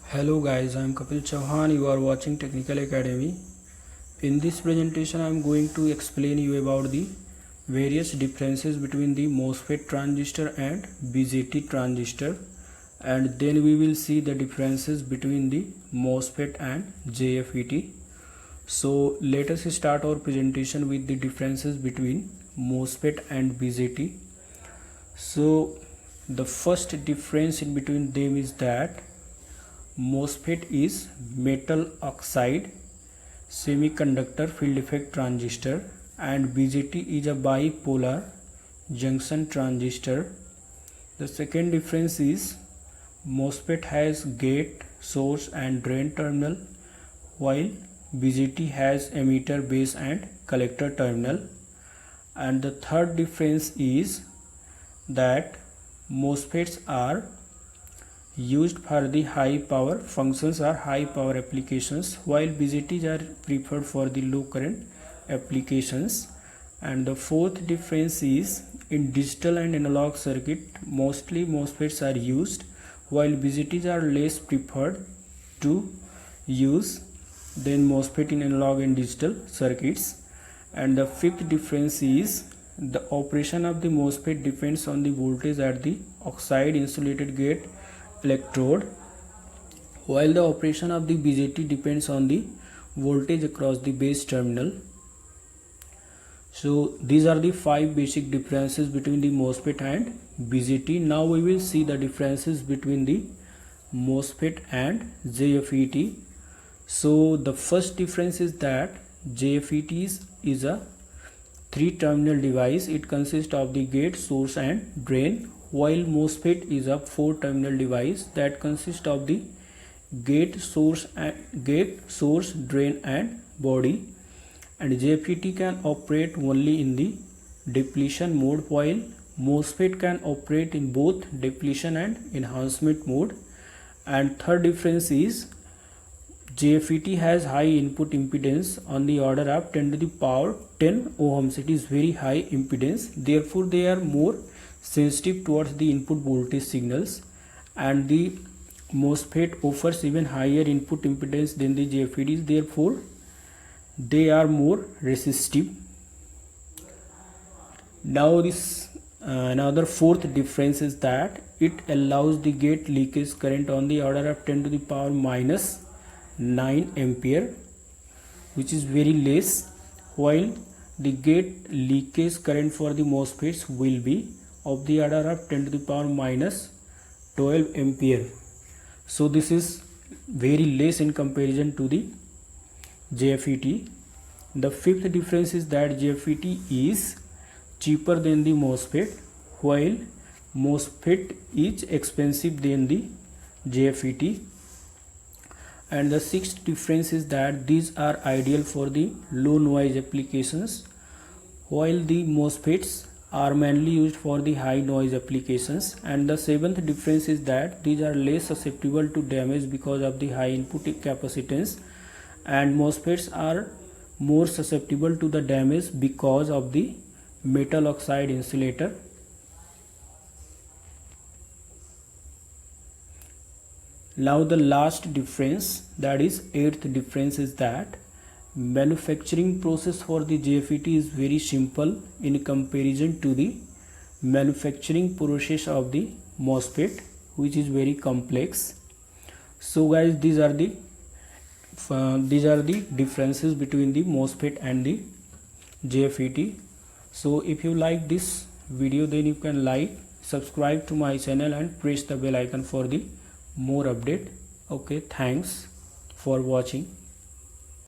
Hello guys, I am Kapil Chauhan. You are watching Technical Academy. In this presentation I am going to explain you about the various differences between the MOSFET transistor and BJT transistor, and then we will see the differences between the MOSFET and JFET. So let us start our presentation with the differences between MOSFET and BJT. So the first difference in between them is that MOSFET is metal oxide semiconductor field effect transistor and BJT is a bipolar junction transistor. The second difference is MOSFET has gate, source and drain terminal, while BJT has emitter, base and collector terminal. And the third difference is that MOSFETs are used for the high power functions or high power applications, while BJTs are preferred for the low current applications. And the fourth difference is in digital and analog circuit mostly MOSFETs are used, while BJTs are less preferred to use than MOSFET in analog and digital circuits. And the fifth difference is the operation of the MOSFET depends on the voltage at the oxide insulated gate electrode, while the operation of the BJT depends on the voltage across the base terminal. So these are the 5 basic differences between the MOSFET and BJT. Now we will see the differences between the MOSFET and JFET. So the first difference is that JFET is a 3-terminal device. It consists of the gate, source and drain, while MOSFET is a 4-terminal device that consists of the gate, source, drain and body. And JFET can operate only in the depletion mode, while MOSFET can operate in both depletion and enhancement mode. And third difference is JFET has high input impedance on the order of 10 to the power 10 ohms. It is very high impedance, therefore they are more sensitive towards the input voltage signals, and the MOSFET offers even higher input impedance than the JFETs, therefore they are more resistive. Now this another fourth difference is that it allows the gate leakage current on the order of 10 to the power minus 9 ampere, which is very less, while the gate leakage current for the MOSFETs will be of the order of 10 to the power minus 12 ampere. So this is very less in comparison to the JFET. The fifth difference is that JFET is cheaper than the MOSFET, while MOSFET is expensive than the JFET. And the sixth difference is that these are ideal for the low noise applications, while the MOSFETs are mainly used for the high noise applications. And the seventh difference is that these are less susceptible to damage because of the high input capacitance, and MOSFETs are more susceptible to the damage because of the metal oxide insulator. Now the last difference, that is 8th difference, is that manufacturing process for the JFET is very simple in comparison to the manufacturing process of the MOSFET, which is very complex. So guys, these are the differences between the MOSFET and the JFET. So if you like this video, then you can like, subscribe to my channel and press the bell icon for the more update. Okay, thanks for watching.